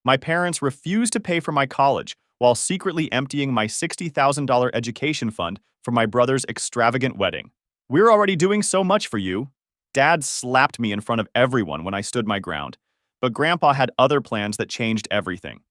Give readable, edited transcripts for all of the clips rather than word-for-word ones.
My parents refused to pay for my college while secretly emptying my $60,000 education fund for my brother's extravagant wedding. We're already doing so much for you. Dad slapped me in front of everyone when I stood my ground, but Grandpa had other plans that changed everything.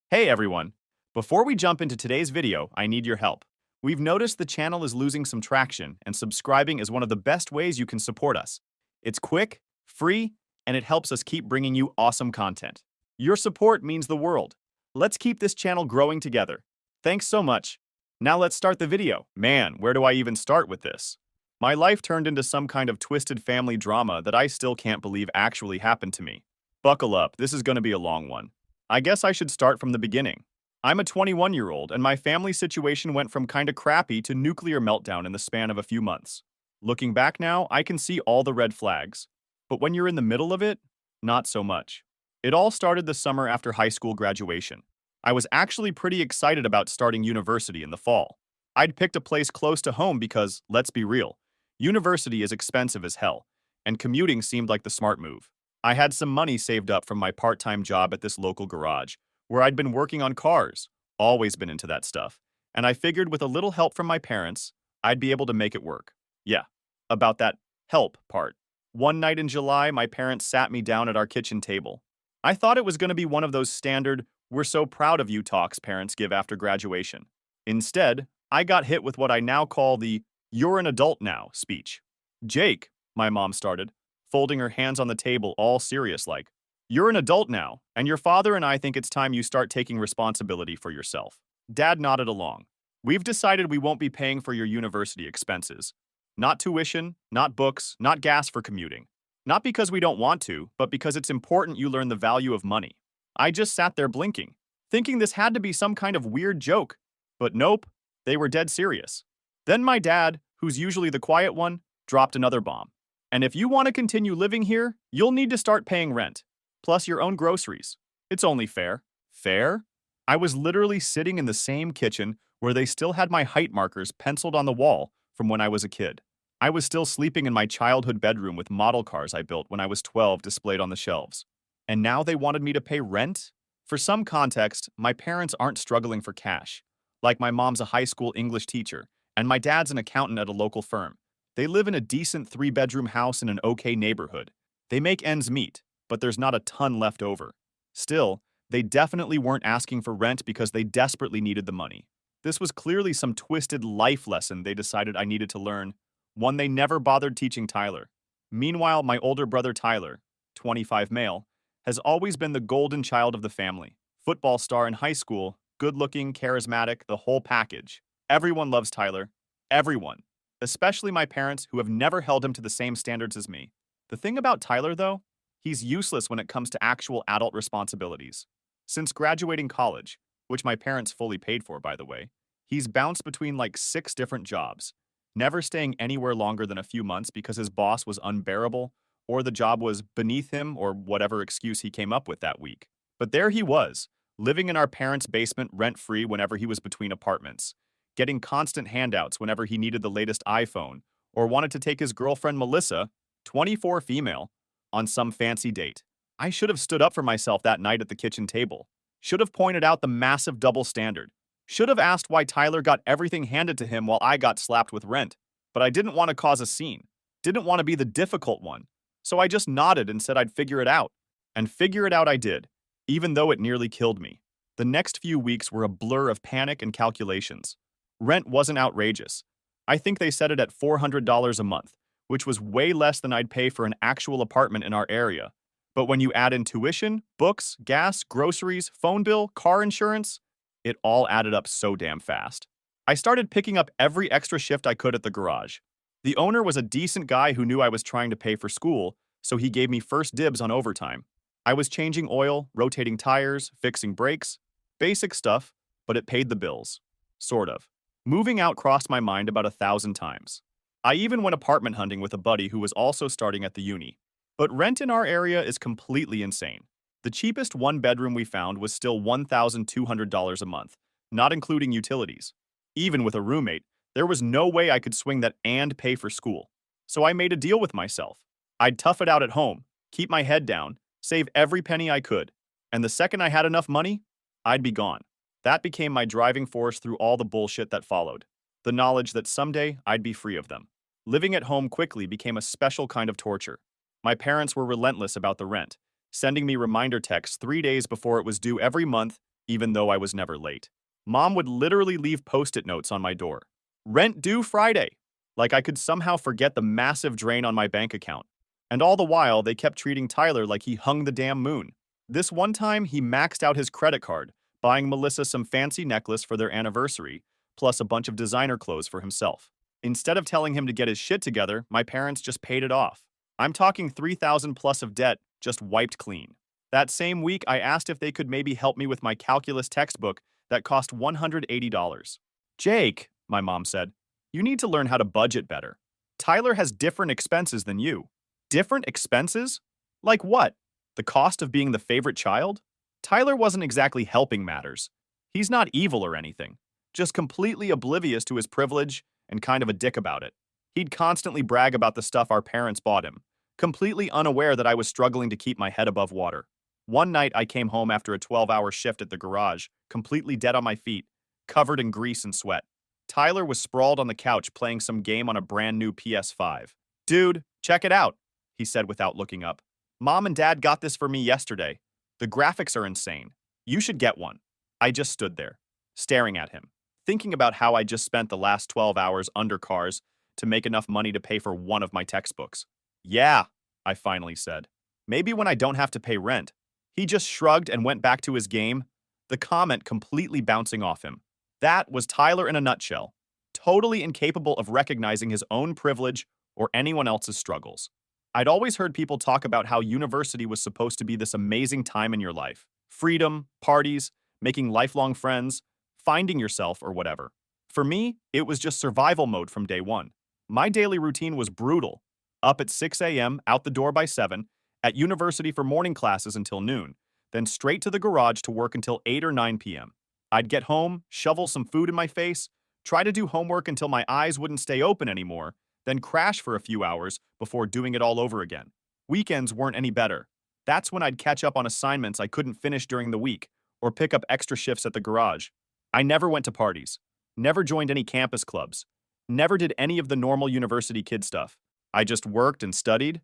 Hey everyone! Before we jump into today's video, I need your help. We've noticed the channel is losing some traction, and subscribing is one of the best ways you can support us. It's quick, free, and it helps us keep bringing you awesome content. Your support means the world. Let's keep this channel growing together. Thanks so much. Now let's start the video. Man, where do I even start with this? My life turned into some kind of twisted family drama that I still can't believe actually happened to me. Buckle up, this is going to be a long one. I guess I should start from the beginning. I'm a 21-year-old, and my family situation went from kinda crappy to nuclear meltdown in the span of a few months. Looking back now, I can see all the red flags. But when you're in the middle of it, not so much. It all started the summer after high school graduation. I was actually pretty excited about starting university in the fall. I'd picked a place close to home because, let's be real, university is expensive as hell, and commuting seemed like the smart move. I had some money saved up from my part-time job at this local garage, where I'd been working on cars, always been into that stuff, and I figured with a little help from my parents, I'd be able to make it work. Yeah, about that help part. One night in July, my parents sat me down at our kitchen table. I thought it was going to be one of those standard, we're so proud of you talks parents give after graduation. Instead, I got hit with what I now call the you're an adult now speech. Jake, my mom started, folding her hands on the table all serious like, you're an adult now, and your father and I think it's time you start taking responsibility for yourself. Dad nodded along. We've decided we won't be paying for your university expenses. Not tuition, not books, not gas for commuting. Not because we don't want to, but because it's important you learn the value of money. I just sat there blinking, thinking this had to be some kind of weird joke. But nope, they were dead serious. Then my dad, who's usually the quiet one, dropped another bomb. And if you want to continue living here, you'll need to start paying rent. Plus your own groceries. It's only fair. Fair? I was literally sitting in the same kitchen where they still had my height markers penciled on the wall from when I was a kid. I was still sleeping in my childhood bedroom with model cars I built when I was 12 displayed on the shelves. And now they wanted me to pay rent? For some context, my parents aren't struggling for cash. Like my mom's a high school English teacher, and my dad's an accountant at a local firm. They live in a decent 3-bedroom house in an okay neighborhood. They make ends meet, but there's not a ton left over. Still, they definitely weren't asking for rent because they desperately needed the money. This was clearly some twisted life lesson they decided I needed to learn, one they never bothered teaching Tyler. Meanwhile, my older brother Tyler, 25 male, has always been the golden child of the family. Football star in high school, good-looking, charismatic, the whole package. Everyone loves Tyler. Everyone. Especially my parents, who have never held him to the same standards as me. The thing about Tyler, though, he's useless when it comes to actual adult responsibilities. Since graduating college, which my parents fully paid for, by the way, he's bounced between like 6 different jobs, never staying anywhere longer than a few months because his boss was unbearable or the job was beneath him or whatever excuse he came up with that week. But there he was, living in our parents' basement rent-free whenever he was between apartments, getting constant handouts whenever he needed the latest iPhone or wanted to take his girlfriend Melissa, 24 female, on some fancy date. I should have stood up for myself that night at the kitchen table. Should have pointed out the massive double standard. Should have asked why Tyler got everything handed to him while I got slapped with rent. But I didn't want to cause a scene. Didn't want to be the difficult one. So I just nodded and said I'd figure it out. And figure it out I did, even though it nearly killed me. The next few weeks were a blur of panic and calculations. Rent wasn't outrageous. I think they set it at $400 a month, which was way less than I'd pay for an actual apartment in our area. But when you add in tuition, books, gas, groceries, phone bill, car insurance, it all added up so damn fast. I started picking up every extra shift I could at the garage. The owner was a decent guy who knew I was trying to pay for school, so he gave me first dibs on overtime. I was changing oil, rotating tires, fixing brakes. Basic stuff, but it paid the bills. Sort of. Moving out crossed my mind about 1,000 times. I even went apartment hunting with a buddy who was also starting at the uni. But rent in our area is completely insane. The cheapest 1-bedroom we found was still $1,200 a month, not including utilities. Even with a roommate, there was no way I could swing that and pay for school. So I made a deal with myself. I'd tough it out at home, keep my head down, save every penny I could, And the second I had enough money, I'd be gone. That became my driving force through all the bullshit that followed. The knowledge that someday I'd be free of them. Living at home quickly became a special kind of torture. My parents were relentless about the rent, sending me reminder texts 3 days before it was due every month, even though I was never late. Mom would literally leave post-it notes on my door. Rent due Friday. Like I could somehow forget the massive drain on my bank account. And all the while, they kept treating Tyler like he hung the damn moon. This one time, he maxed out his credit card, buying Melissa some fancy necklace for their anniversary, plus a bunch of designer clothes for himself. Instead of telling him to get his shit together, my parents just paid it off. I'm talking 3,000 plus of debt just wiped clean. That same week, I asked if they could maybe help me with my calculus textbook that cost $180. Jake, my mom said, you need to learn how to budget better. Tyler has different expenses than you. Different expenses? Like what? The cost of being the favorite child? Tyler wasn't exactly helping matters. He's not evil or anything, just completely oblivious to his privilege and kind of a dick about it. He'd constantly brag about the stuff our parents bought him, completely unaware that I was struggling to keep my head above water. One night, I came home after a 12-hour shift at the garage, completely dead on my feet, covered in grease and sweat. Tyler was sprawled on the couch playing some game on a brand new PS5. Dude, check it out, he said without looking up. Mom and Dad got this for me yesterday. The graphics are insane. You should get one. I just stood there, staring at him, thinking about how I just spent the last 12 hours under cars to make enough money to pay for one of my textbooks. Yeah, I finally said. Maybe when I don't have to pay rent. He just shrugged and went back to his game, the comment completely bouncing off him. That was Tyler in a nutshell, totally incapable of recognizing his own privilege or anyone else's struggles. I'd always heard people talk about how university was supposed to be this amazing time in your life. Freedom, parties, making lifelong friends, finding yourself, or whatever. For me, it was just survival mode from day one. My daily routine was brutal. Up at 6 a.m., out the door by 7, at university for morning classes until noon, then straight to the garage to work until 8 or 9 p.m. I'd get home, shovel some food in my face, try to do homework until my eyes wouldn't stay open anymore, then crash for a few hours before doing it all over again. Weekends weren't any better. That's when I'd catch up on assignments I couldn't finish during the week, or pick up extra shifts at the garage. I never went to parties, never joined any campus clubs, never did any of the normal university kid stuff. I just worked and studied,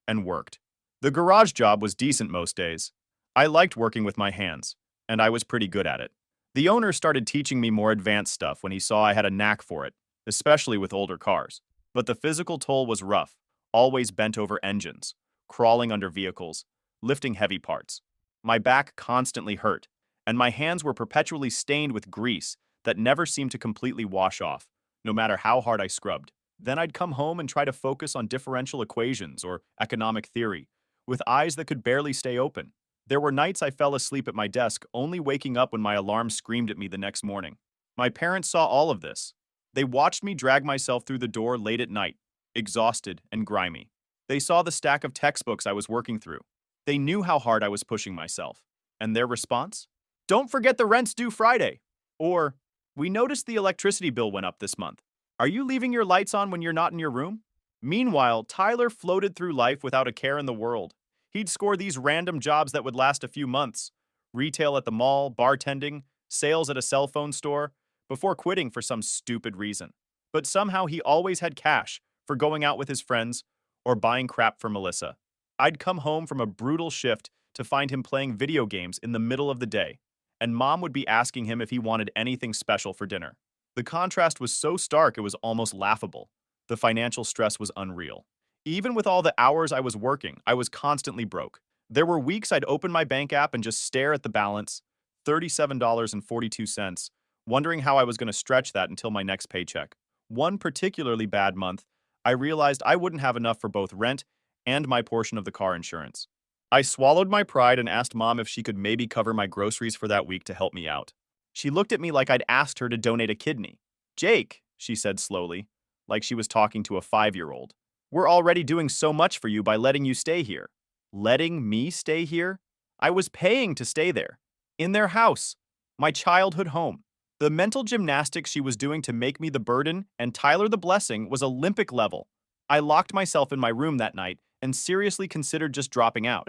and worked. The garage job was decent most days. I liked working with my hands, and I was pretty good at it. The owner started teaching me more advanced stuff when he saw I had a knack for it, especially with older cars. But the physical toll was rough, always bent over engines, crawling under vehicles, lifting heavy parts. My back constantly hurt, and my hands were perpetually stained with grease that never seemed to completely wash off, no matter how hard I scrubbed. Then I'd come home and try to focus on differential equations or economic theory, with eyes that could barely stay open. There were nights I fell asleep at my desk, only waking up when my alarm screamed at me the next morning. My parents saw all of this. They watched me drag myself through the door late at night, exhausted and grimy. They saw the stack of textbooks I was working through. They knew how hard I was pushing myself. And their response? Don't forget the rent's due Friday. Or, we noticed the electricity bill went up this month. Are you leaving your lights on when you're not in your room? Meanwhile, Tyler floated through life without a care in the world. He'd score these random jobs that would last a few months. Retail at the mall, bartending, sales at a cell phone store, before quitting for some stupid reason. But somehow he always had cash for going out with his friends or buying crap for Melissa. I'd come home from a brutal shift to find him playing video games in the middle of the day, and Mom would be asking him if he wanted anything special for dinner. The contrast was so stark it was almost laughable. The financial stress was unreal. Even with all the hours I was working, I was constantly broke. There were weeks I'd open my bank app and just stare at the balance, $37.42, wondering how I was going to stretch that until my next paycheck. One particularly bad month, I realized I wouldn't have enough for both rent and my portion of the car insurance. I swallowed my pride and asked Mom if she could maybe cover my groceries for that week to help me out. She looked at me like I'd asked her to donate a kidney. Jake, she said slowly, like she was talking to a 5-year-old. We're already doing so much for you by letting you stay here. Letting me stay here? I was paying to stay there. In their house. My childhood home. The mental gymnastics she was doing to make me the burden and Tyler the blessing was Olympic level. I locked myself in my room that night and seriously considered just dropping out.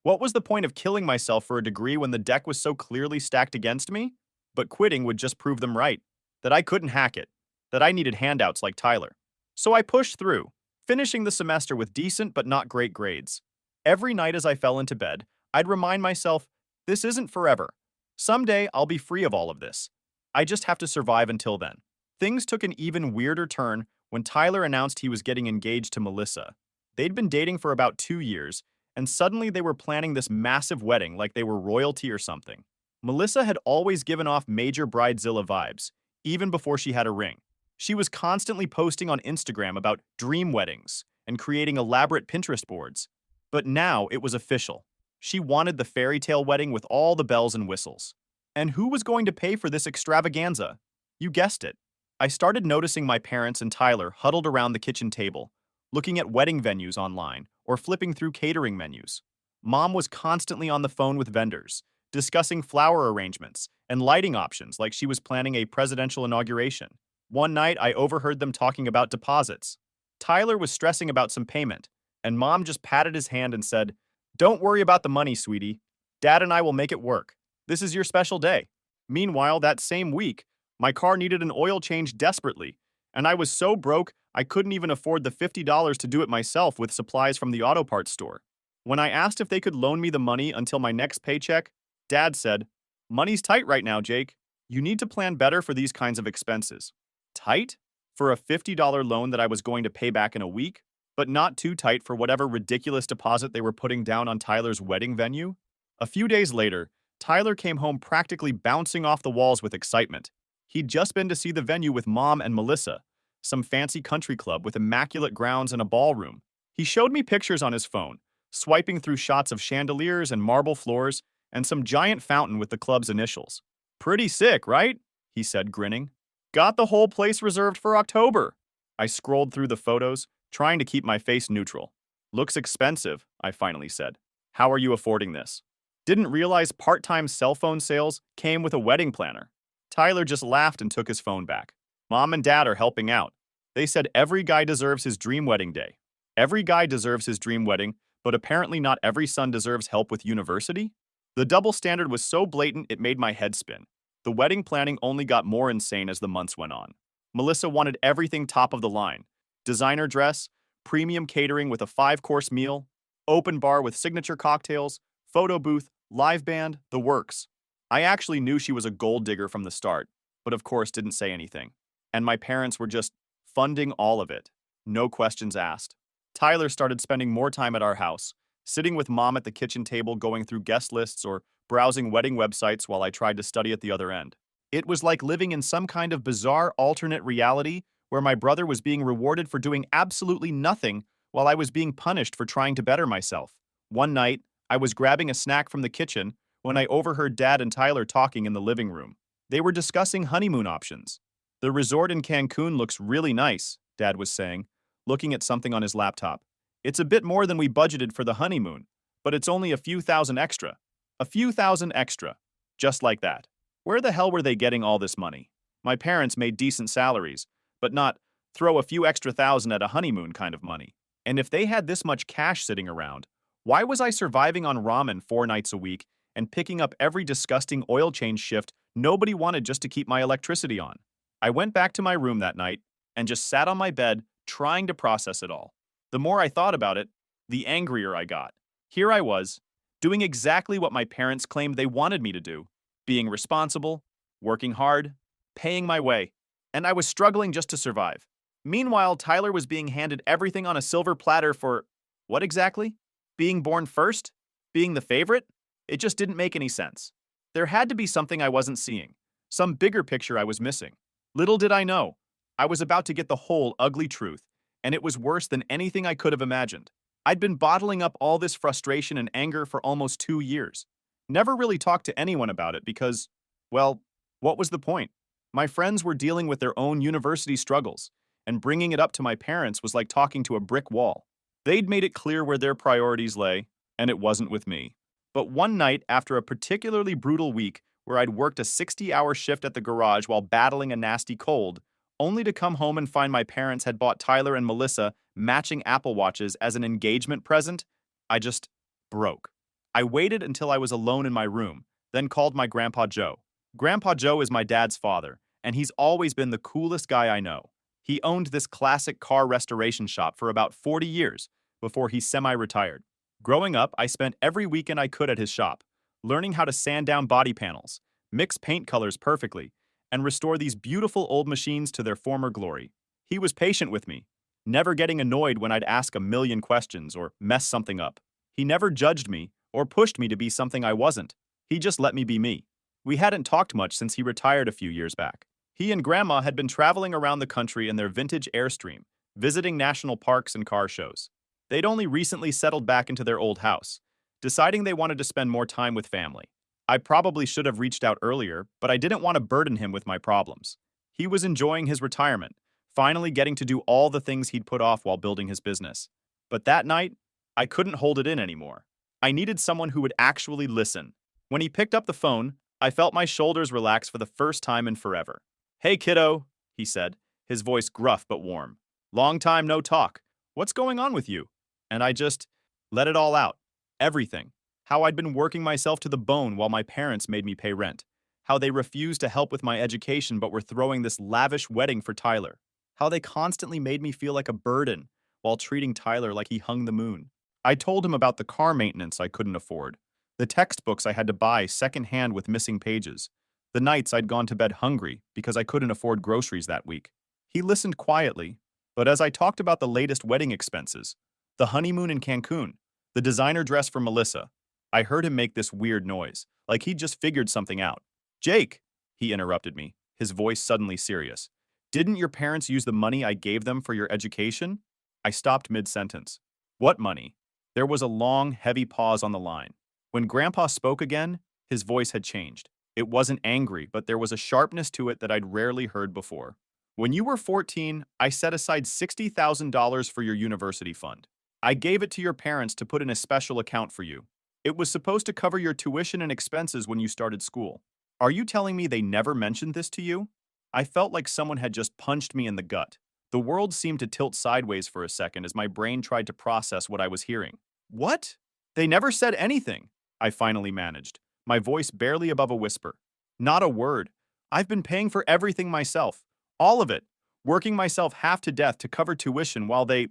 What was the point of killing myself for a degree when the deck was so clearly stacked against me? But quitting would just prove them right, that I couldn't hack it, that I needed handouts like Tyler. So I pushed through, finishing the semester with decent but not great grades. Every night as I fell into bed, I'd remind myself, this isn't forever. Someday I'll be free of all of this. I just have to survive until then. Things took an even weirder turn when Tyler announced he was getting engaged to Melissa. They'd been dating for about 2 years, and suddenly they were planning this massive wedding like they were royalty or something. Melissa had always given off major bridezilla vibes, even before she had a ring. She was constantly posting on Instagram about dream weddings and creating elaborate Pinterest boards. But now it was official. She wanted the fairy tale wedding with all the bells and whistles. And who was going to pay for this extravaganza? You guessed it. I started noticing my parents and Tyler huddled around the kitchen table, looking at wedding venues online or flipping through catering menus. Mom was constantly on the phone with vendors, discussing flower arrangements and lighting options like she was planning a presidential inauguration. One night, I overheard them talking about deposits. Tyler was stressing about some payment, and Mom just patted his hand and said, "Don't worry about the money, sweetie. Dad and I will make it work. This is your special day." Meanwhile, that same week, my car needed an oil change desperately, and I was so broke I couldn't even afford the $50 to do it myself with supplies from the auto parts store. When I asked if they could loan me the money until my next paycheck, Dad said, "Money's tight right now, Jake. You need to plan better for these kinds of expenses." Tight? For a $50 loan that I was going to pay back in a week? But not too tight for whatever ridiculous deposit they were putting down on Tyler's wedding venue? A few days later, Tyler came home practically bouncing off the walls with excitement. He'd just been to see the venue with Mom and Melissa, some fancy country club with immaculate grounds and a ballroom. He showed me pictures on his phone, swiping through shots of chandeliers and marble floors and some giant fountain with the club's initials. "Pretty sick, right?" he said, grinning. "Got the whole place reserved for October." I scrolled through the photos, trying to keep my face neutral. "Looks expensive," I finally said. "How are you affording this?" Didn't realize part-time cell phone sales came with a wedding planner. Tyler just laughed and took his phone back. "Mom and Dad are helping out. They said every guy deserves his dream wedding day. Every guy deserves his dream wedding, but apparently not every son deserves help with university?" The double standard was so blatant it made my head spin. The wedding planning only got more insane as the months went on. Melissa wanted everything top of the line. Designer dress, premium catering with a 5-course meal, open bar with signature cocktails, photo booth, live band, the works. I actually knew she was a gold digger from the start, but of course didn't say anything. And my parents were just funding all of it. No questions asked. Tyler started spending more time at our house, sitting with Mom at the kitchen table going through guest lists or browsing wedding websites while I tried to study at the other end. It was like living in some kind of bizarre alternate reality where my brother was being rewarded for doing absolutely nothing while I was being punished for trying to better myself. One night, I was grabbing a snack from the kitchen when I overheard Dad and Tyler talking in the living room. They were discussing honeymoon options. "The resort in Cancun looks really nice," Dad was saying, looking at something on his laptop. "It's a bit more than we budgeted for the honeymoon, but it's only a few thousand extra." A few thousand extra. Just like that. Where the hell were they getting all this money? My parents made decent salaries, but not throw a few extra thousand at a honeymoon kind of money. And if they had this much cash sitting around, why was I surviving on ramen 4 nights a week and picking up every disgusting oil change shift nobody wanted just to keep my electricity on? I went back to my room that night and just sat on my bed trying to process it all. The more I thought about it, the angrier I got. Here I was, doing exactly what my parents claimed they wanted me to do, being responsible, working hard, paying my way, and I was struggling just to survive. Meanwhile, Tyler was being handed everything on a silver platter for what exactly? Being born first? Being the favorite? It just didn't make any sense. There had to be something I wasn't seeing, some bigger picture I was missing. Little did I know, I was about to get the whole ugly truth, and it was worse than anything I could have imagined. I'd been bottling up all this frustration and anger for almost 2 years. Never really talked to anyone about it because, well, what was the point? My friends were dealing with their own university struggles, and bringing it up to my parents was like talking to a brick wall. They'd made it clear where their priorities lay, and it wasn't with me. But one night, after a particularly brutal week where I'd worked a 60-hour shift at the garage while battling a nasty cold, only to come home and find my parents had bought Tyler and Melissa matching Apple Watches as an engagement present, I just broke. I waited until I was alone in my room, then called my Grandpa Joe. Grandpa Joe is my dad's father, and he's always been the coolest guy I know. He owned this classic car restoration shop for about 40 years before he semi-retired. Growing up, I spent every weekend I could at his shop, learning how to sand down body panels, mix paint colors perfectly, and restore these beautiful old machines to their former glory. He was patient with me, never getting annoyed when I'd ask a million questions or mess something up. He never judged me or pushed me to be something I wasn't. He just let me be me. We hadn't talked much since he retired a few years back. He and Grandma had been traveling around the country in their vintage Airstream, visiting national parks and car shows. They'd only recently settled back into their old house, deciding they wanted to spend more time with family. I probably should have reached out earlier, but I didn't want to burden him with my problems. He was enjoying his retirement, finally getting to do all the things he'd put off while building his business. But that night, I couldn't hold it in anymore. I needed someone who would actually listen. When he picked up the phone, I felt my shoulders relax for the first time in forever. "Hey, kiddo," he said, his voice gruff but warm. "Long time no talk. What's going on with you?" And I just let it all out. Everything. How I'd been working myself to the bone while my parents made me pay rent. How they refused to help with my education but were throwing this lavish wedding for Tyler. How they constantly made me feel like a burden while treating Tyler like he hung the moon. I told him about the car maintenance I couldn't afford, the textbooks I had to buy secondhand with missing pages, the nights I'd gone to bed hungry because I couldn't afford groceries that week. He listened quietly, but as I talked about the latest wedding expenses, the honeymoon in Cancun, the designer dress for Melissa, I heard him make this weird noise, like he'd just figured something out. "Jake," he interrupted me, his voice suddenly serious. "Didn't your parents use the money I gave them for your education?" I stopped mid-sentence. "What money?" There was a long, heavy pause on the line. When Grandpa spoke again, his voice had changed. It wasn't angry, but there was a sharpness to it that I'd rarely heard before. "When you were 14, I set aside $60,000 for your university fund. I gave it to your parents to put in a special account for you. It was supposed to cover your tuition and expenses when you started school. Are you telling me they never mentioned this to you?" I felt like someone had just punched me in the gut. The world seemed to tilt sideways for a second as my brain tried to process what I was hearing. "What? They never said anything," I finally managed, my voice barely above a whisper. "Not a word. I've been paying for everything myself. All of it. Working myself half to death to cover tuition while they.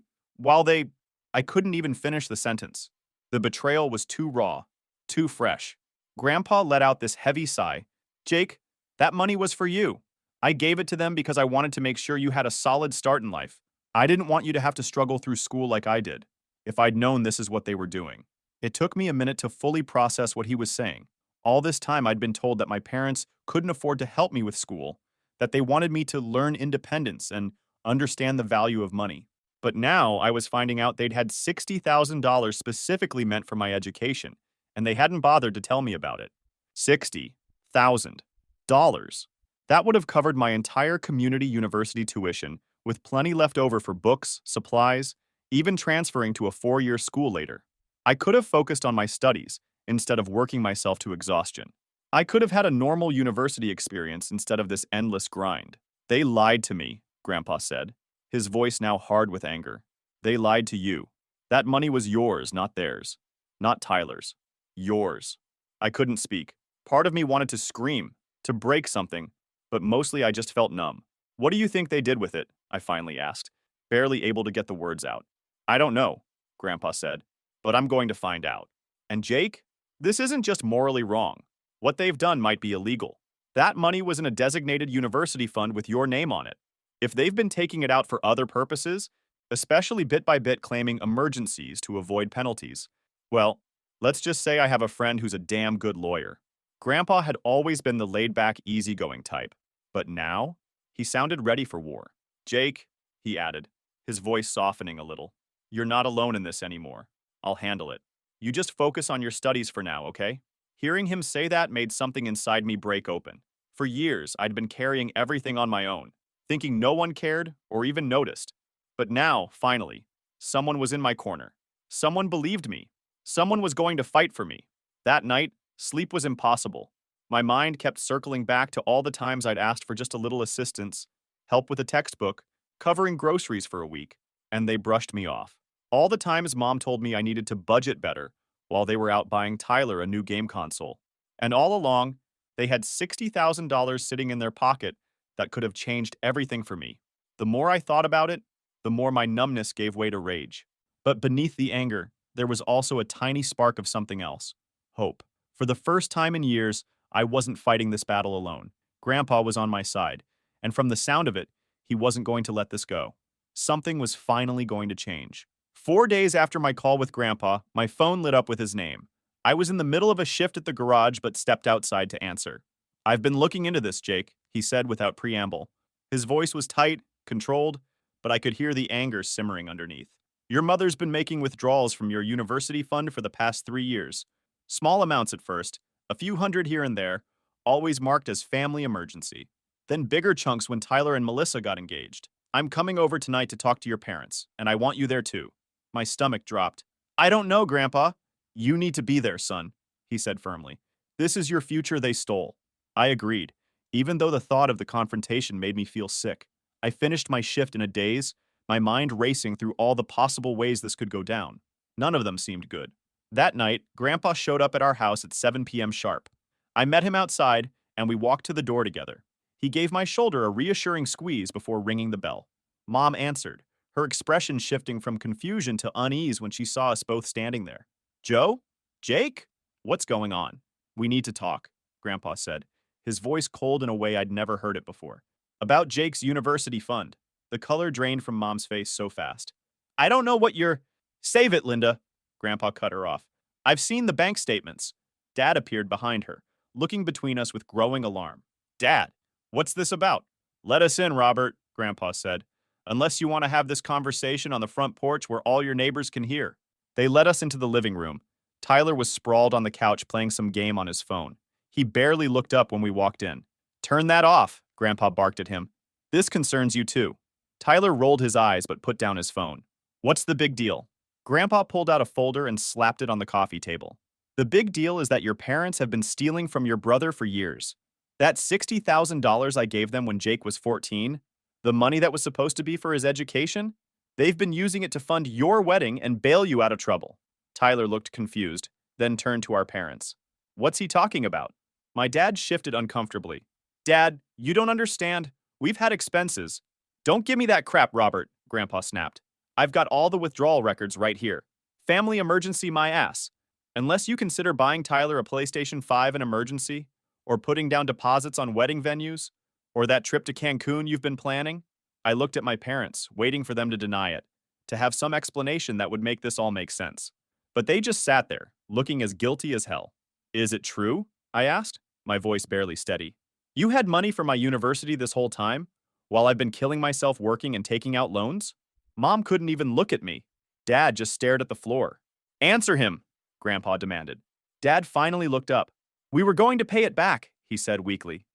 I couldn't even finish the sentence. The betrayal was too raw, too fresh. Grandpa let out this heavy sigh. "Jake, that money was for you. I gave it to them because I wanted to make sure you had a solid start in life. I didn't want you to have to struggle through school like I did, if I'd known this is what they were doing." It took me a minute to fully process what he was saying. All this time I'd been told that my parents couldn't afford to help me with school, that they wanted me to learn independence and understand the value of money. But now I was finding out they'd had $60,000 specifically meant for my education, and they hadn't bothered to tell me about it. $60,000. That would have covered my entire community university tuition, with plenty left over for books, supplies, even transferring to a 4-year school later. I could have focused on my studies instead of working myself to exhaustion. I could have had a normal university experience instead of this endless grind. "They lied to me," Grandpa said, his voice now hard with anger. "They lied to you. That money was yours, not theirs. Not Tyler's. Yours." I couldn't speak. Part of me wanted to scream, to break something, but mostly I just felt numb. "What do you think they did with it?" I finally asked, barely able to get the words out. "I don't know," Grandpa said, "but I'm going to find out. And Jake, this isn't just morally wrong. What they've done might be illegal. That money was in a designated university fund with your name on it. If they've been taking it out for other purposes, especially bit by bit claiming emergencies to avoid penalties, well, let's just say I have a friend who's a damn good lawyer." Grandpa had always been the laid-back, easygoing type, but now he sounded ready for war. "Jake," he added, his voice softening a little, "you're not alone in this anymore. I'll handle it. You just focus on your studies for now, okay?" Hearing him say that made something inside me break open. For years, I'd been carrying everything on my own, thinking no one cared or even noticed. But now, finally, someone was in my corner. Someone believed me. Someone was going to fight for me. That night, sleep was impossible. My mind kept circling back to all the times I'd asked for just a little assistance, help with a textbook, covering groceries for a week, and they brushed me off. All the times Mom told me I needed to budget better, while they were out buying Tyler a new game console. And all along, they had $60,000 sitting in their pocket that could have changed everything for me. The more I thought about it, the more my numbness gave way to rage. But beneath the anger, there was also a tiny spark of something else. Hope. For the first time in years, I wasn't fighting this battle alone. Grandpa was on my side, and from the sound of it, he wasn't going to let this go. Something was finally going to change. 4 days after my call with Grandpa, my phone lit up with his name. I was in the middle of a shift at the garage but stepped outside to answer. "I've been looking into this, Jake," he said without preamble. His voice was tight, controlled, but I could hear the anger simmering underneath. "Your mother's been making withdrawals from your university fund for the past 3 years. Small amounts at first, a few hundred here and there, always marked as family emergency. Then bigger chunks when Tyler and Melissa got engaged. I'm coming over tonight to talk to your parents, and I want you there too." My stomach dropped. "I don't know, Grandpa." "You need to be there, son," he said firmly. "This is your future they stole." I agreed, even though the thought of the confrontation made me feel sick. I finished my shift in a daze, my mind racing through all the possible ways this could go down. None of them seemed good. That night, Grandpa showed up at our house at 7 p.m. sharp. I met him outside, and we walked to the door together. He gave my shoulder a reassuring squeeze before ringing the bell. Mom answered, her expression shifting from confusion to unease when she saw us both standing there. "Joe? Jake? What's going on?" "We need to talk," Grandpa said, his voice cold in a way I'd never heard it before. "About Jake's university fund." The color drained from Mom's face so fast. "I don't know what you're—" "Save it, Linda," Grandpa cut her off. "I've seen the bank statements." Dad appeared behind her, looking between us with growing alarm. "Dad, what's this about?" "Let us in, Robert," Grandpa said. "Unless you want to have this conversation on the front porch where all your neighbors can hear." They led us into the living room. Tyler was sprawled on the couch playing some game on his phone. He barely looked up when we walked in. "Turn that off," Grandpa barked at him. "This concerns you too." Tyler rolled his eyes but put down his phone. "What's the big deal?" Grandpa pulled out a folder and slapped it on the coffee table. "The big deal is that your parents have been stealing from your brother for years. That $60,000 I gave them when Jake was 14, the money that was supposed to be for his education, they've been using it to fund your wedding and bail you out of trouble." Tyler looked confused, then turned to our parents. "What's he talking about?" My dad shifted uncomfortably. "Dad, you don't understand. We've had expenses." "Don't give me that crap, Robert," Grandpa snapped. "I've got all the withdrawal records right here. Family emergency my ass. Unless you consider buying Tyler a PlayStation 5 an emergency, or putting down deposits on wedding venues, or that trip to Cancun you've been planning." I looked at my parents, waiting for them to deny it, to have some explanation that would make this all make sense. But they just sat there, looking as guilty as hell. "Is it true?" I asked, my voice barely steady. "You had money for my university this whole time, while I've been killing myself working and taking out loans?" Mom couldn't even look at me. Dad just stared at the floor. "Answer him," Grandpa demanded. Dad finally looked up. "We were going to pay it back," he said weakly.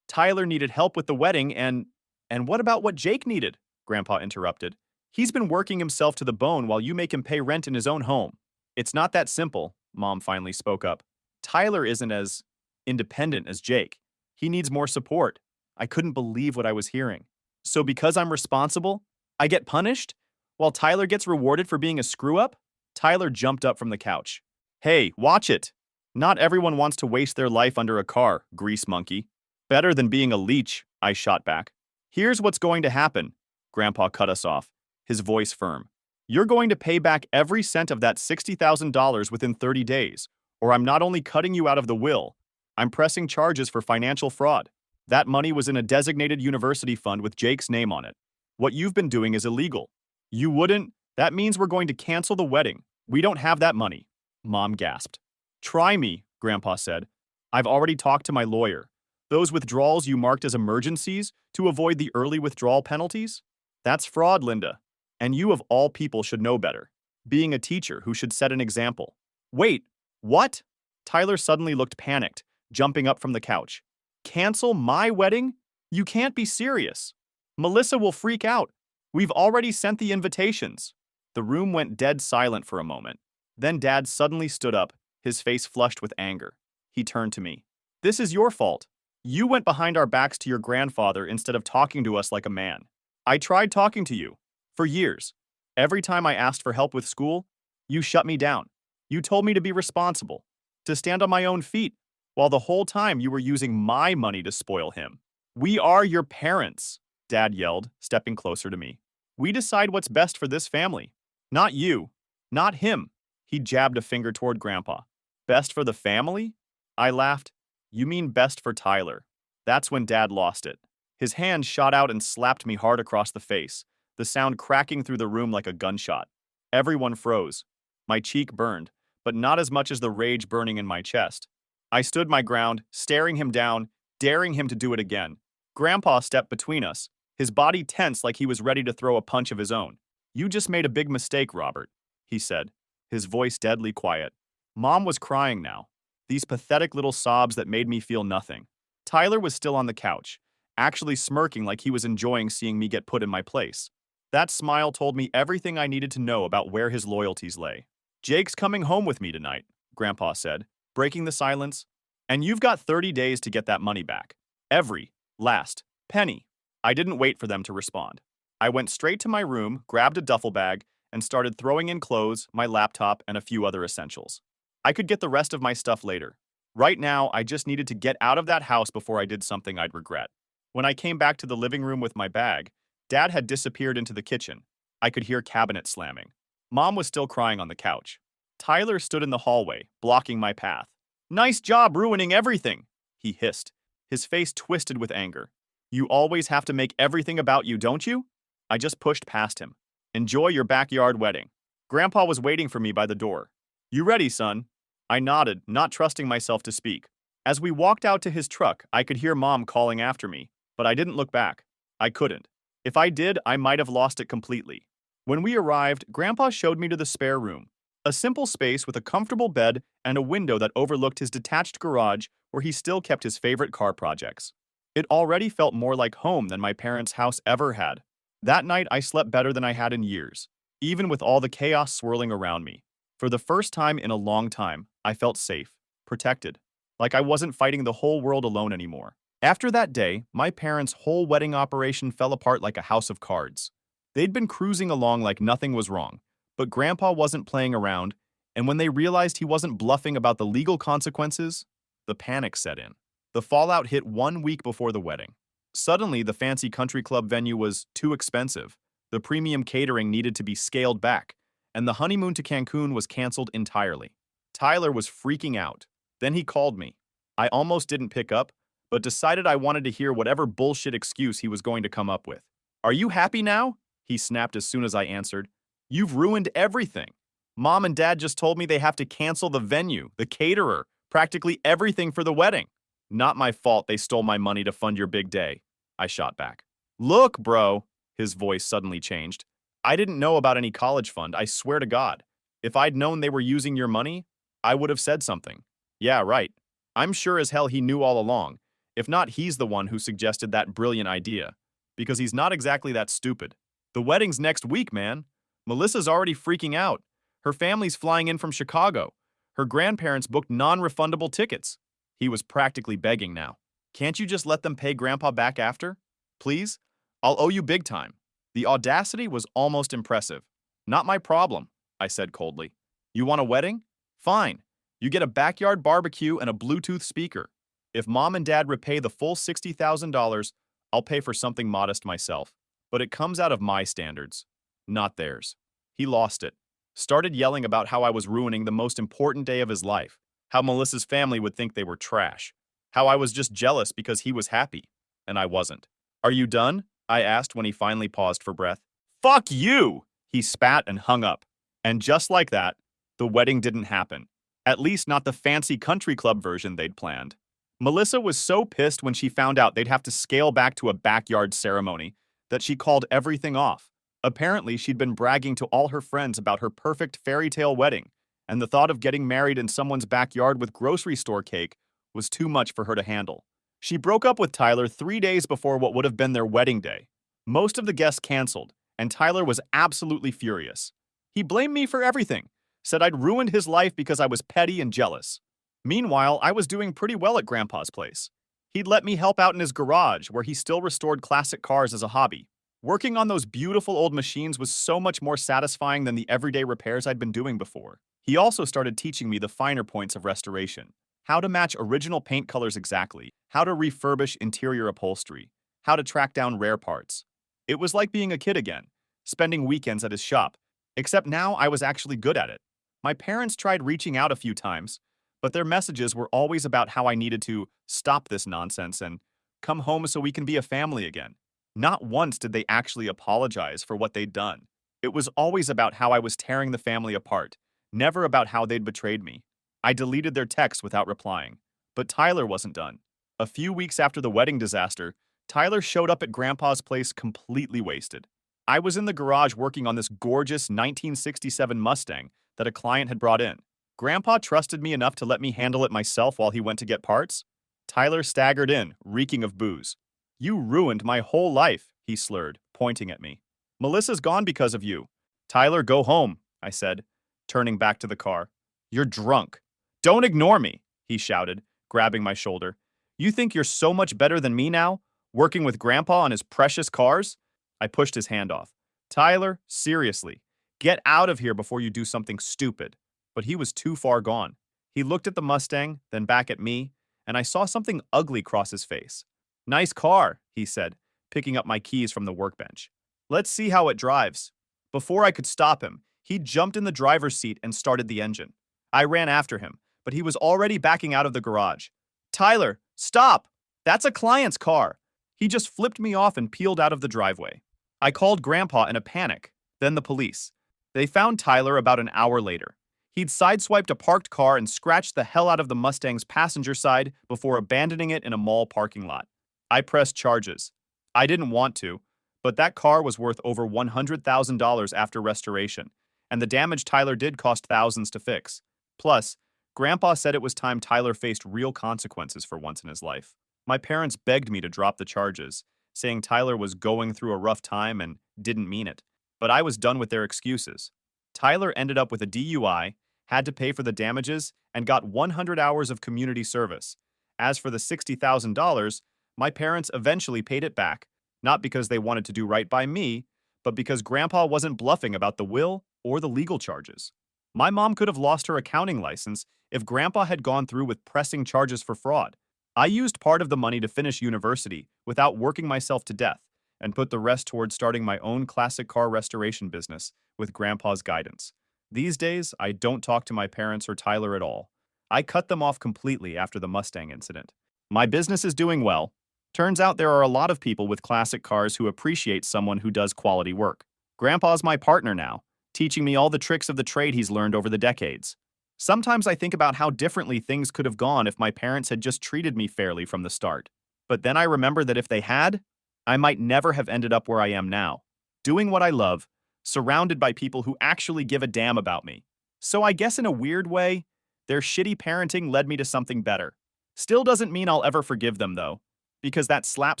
Tyler needed help with the wedding and what about what Jake needed?" Grandpa interrupted. "He's been working himself to the bone while you make him pay rent in his own home." "It's not that simple," Mom finally spoke up. "Tyler isn't as independent as Jake. He needs more support." I couldn't believe what I was hearing. "So because I'm responsible, I get punished, while Tyler gets rewarded for being a screw-up?" Tyler jumped up from the couch. "Hey, watch it. Not everyone wants to waste their life under a car, grease monkey." "Better than being a leech," I shot back. "Here's what's going to happen," Grandpa cut us off, his voice firm. "You're going to pay back every cent of that $60,000 within 30 days, or I'm not only cutting you out of the will, I'm pressing charges for financial fraud. That money was in a designated university fund with Jake's name on it. What you've been doing is illegal. You wouldn't— That means we're going to cancel the wedding. We don't have that money." Mom gasped. "Try me," Grandpa said. "I've already talked to my lawyer. Those withdrawals you marked as emergencies to avoid the early withdrawal penalties? That's fraud, Linda. And you of all people should know better. Being a teacher who should set an example." "Wait, what?" Tyler suddenly looked panicked, jumping up from the couch. "Cancel my wedding? You can't be serious. Melissa will freak out. We've already sent the invitations." The room went dead silent for a moment. Then Dad suddenly stood up, his face flushed with anger. He turned to me. "This is your fault. You went behind our backs to your grandfather instead of talking to us like a man. I tried talking to you. For years. Every time I asked for help with school, you shut me down. You told me to be responsible, to stand on my own feet, while the whole time you were using my money to spoil him. We are your parents, Dad yelled, stepping closer to me. We decide what's best for this family. Not you. Not him. He jabbed a finger toward Grandpa. Best for the family? I laughed. You mean best for Tyler. That's when Dad lost it. His hand shot out and slapped me hard across the face, the sound cracking through the room like a gunshot. Everyone froze. My cheek burned, but not as much as the rage burning in my chest. I stood my ground, staring him down, daring him to do it again. Grandpa stepped between us, his body tense like he was ready to throw a punch of his own. You just made a big mistake, Robert, he said, his voice deadly quiet. Mom was crying now, these pathetic little sobs that made me feel nothing. Tyler was still on the couch, actually smirking like he was enjoying seeing me get put in my place. That smile told me everything I needed to know about where his loyalties lay. Jake's coming home with me tonight, Grandpa said, breaking the silence. And you've got 30 days to get that money back. Every last penny. I didn't wait for them to respond. I went straight to my room, grabbed a duffel bag, and started throwing in clothes, my laptop, and a few other essentials. I could get the rest of my stuff later. Right now, I just needed to get out of that house before I did something I'd regret. When I came back to the living room with my bag, Dad had disappeared into the kitchen. I could hear cabinets slamming. Mom was still crying on the couch. Tyler stood in the hallway, blocking my path. Nice job ruining everything, he hissed, his face twisted with anger. You always have to make everything about you, don't you? I just pushed past him. Enjoy your backyard wedding. Grandpa was waiting for me by the door. You ready, son? I nodded, not trusting myself to speak. As we walked out to his truck, I could hear Mom calling after me, but I didn't look back. I couldn't. If I did, I might have lost it completely. When we arrived, Grandpa showed me to the spare room, a simple space with a comfortable bed and a window that overlooked his detached garage where he still kept his favorite car projects. It already felt more like home than my parents' house ever had. That night, I slept better than I had in years, even with all the chaos swirling around me. For the first time in a long time, I felt safe, protected, like I wasn't fighting the whole world alone anymore. After that day, my parents' whole wedding operation fell apart like a house of cards. They'd been cruising along like nothing was wrong, but Grandpa wasn't playing around, and when they realized he wasn't bluffing about the legal consequences, the panic set in. The fallout hit 1 week before the wedding. Suddenly, the fancy country club venue was too expensive, the premium catering needed to be scaled back, and the honeymoon to Cancun was canceled entirely. Tyler was freaking out. Then he called me. I almost didn't pick up, but decided I wanted to hear whatever bullshit excuse he was going to come up with. Are you happy now? He snapped as soon as I answered. You've ruined everything. Mom and Dad just told me they have to cancel the venue, the caterer, practically everything for the wedding. Not my fault they stole my money to fund your big day, I shot back. Look, bro, his voice suddenly changed. I didn't know about any college fund, I swear to God. If I'd known they were using your money, I would have said something. Yeah, right. I'm sure as hell he knew all along. If not, he's the one who suggested that brilliant idea. Because he's not exactly that stupid. The wedding's next week, man. Melissa's already freaking out. Her family's flying in from Chicago. Her grandparents booked non-refundable tickets. He was practically begging now. Can't you just let them pay Grandpa back after? Please? I'll owe you big time. The audacity was almost impressive. Not my problem, I said coldly. You want a wedding? Fine. You get a backyard barbecue and a Bluetooth speaker. If Mom and Dad repay the full $60,000, I'll pay for something modest myself. But it comes out of my standards, not theirs. He lost it. Started yelling about how I was ruining the most important day of his life. How Melissa's family would think they were trash. How I was just jealous because he was happy, and I wasn't. Are you done? I asked when he finally paused for breath. Fuck you! He spat and hung up. And just like that, the wedding didn't happen. At least not the fancy country club version they'd planned. Melissa was so pissed when she found out they'd have to scale back to a backyard ceremony that she called everything off. Apparently, she'd been bragging to all her friends about her perfect fairy tale wedding, and the thought of getting married in someone's backyard with grocery store cake was too much for her to handle. She broke up with Tyler 3 days before what would have been their wedding day. Most of the guests canceled, and Tyler was absolutely furious. He blamed me for everything, said I'd ruined his life because I was petty and jealous. Meanwhile, I was doing pretty well at Grandpa's place. He'd let me help out in his garage, where he still restored classic cars as a hobby. Working on those beautiful old machines was so much more satisfying than the everyday repairs I'd been doing before. He also started teaching me the finer points of restoration: how to match original paint colors exactly, how to refurbish interior upholstery, how to track down rare parts. It was like being a kid again, spending weekends at his shop, except now I was actually good at it. My parents tried reaching out a few times, but their messages were always about how I needed to stop this nonsense and come home so we can be a family again. Not once did they actually apologize for what they'd done. It was always about how I was tearing the family apart, never about how they'd betrayed me. I deleted their texts without replying. But Tyler wasn't done. A few weeks after the wedding disaster, Tyler showed up at Grandpa's place completely wasted. I was in the garage working on this gorgeous 1967 Mustang that a client had brought in. Grandpa trusted me enough to let me handle it myself while he went to get parts. Tyler staggered in, reeking of booze. "You ruined my whole life," he slurred, pointing at me. "Melissa's gone because of you." "Tyler, go home," I said, turning back to the car. "You're drunk." "Don't ignore me," he shouted, grabbing my shoulder. "You think you're so much better than me now, working with Grandpa on his precious cars?" I pushed his hand off. "Tyler, seriously, get out of here before you do something stupid." But he was too far gone. He looked at the Mustang, then back at me, and I saw something ugly cross his face. "Nice car," he said, picking up my keys from the workbench. "Let's see how it drives." Before I could stop him, he jumped in the driver's seat and started the engine. I ran after him, but he was already backing out of the garage. "Tyler, stop! That's a client's car." He just flipped me off and peeled out of the driveway. I called Grandpa in a panic, then the police. They found Tyler about an hour later. He'd sideswiped a parked car and scratched the hell out of the Mustang's passenger side before abandoning it in a mall parking lot. I pressed charges. I didn't want to, but that car was worth over $100,000 after restoration, and the damage Tyler did cost thousands to fix. Plus, Grandpa said it was time Tyler faced real consequences for once in his life. My parents begged me to drop the charges, saying Tyler was going through a rough time and didn't mean it. But I was done with their excuses. Tyler ended up with a DUI, had to pay for the damages, and got 100 hours of community service. As for the $60,000, my parents eventually paid it back, not because they wanted to do right by me, but because Grandpa wasn't bluffing about the will or the legal charges. My mom could have lost her accounting license if Grandpa had gone through with pressing charges for fraud. I used part of the money to finish university without working myself to death, and put the rest towards starting my own classic car restoration business with Grandpa's guidance. These days, I don't talk to my parents or Tyler at all. I cut them off completely after the Mustang incident. My business is doing well. Turns out there are a lot of people with classic cars who appreciate someone who does quality work. Grandpa's my partner now, teaching me all the tricks of the trade he's learned over the decades. Sometimes I think about how differently things could have gone if my parents had just treated me fairly from the start. But then I remember that if they had, I might never have ended up where I am now, doing what I love, surrounded by people who actually give a damn about me. So I guess in a weird way, their shitty parenting led me to something better. Still doesn't mean I'll ever forgive them, though, because that slap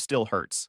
still hurts.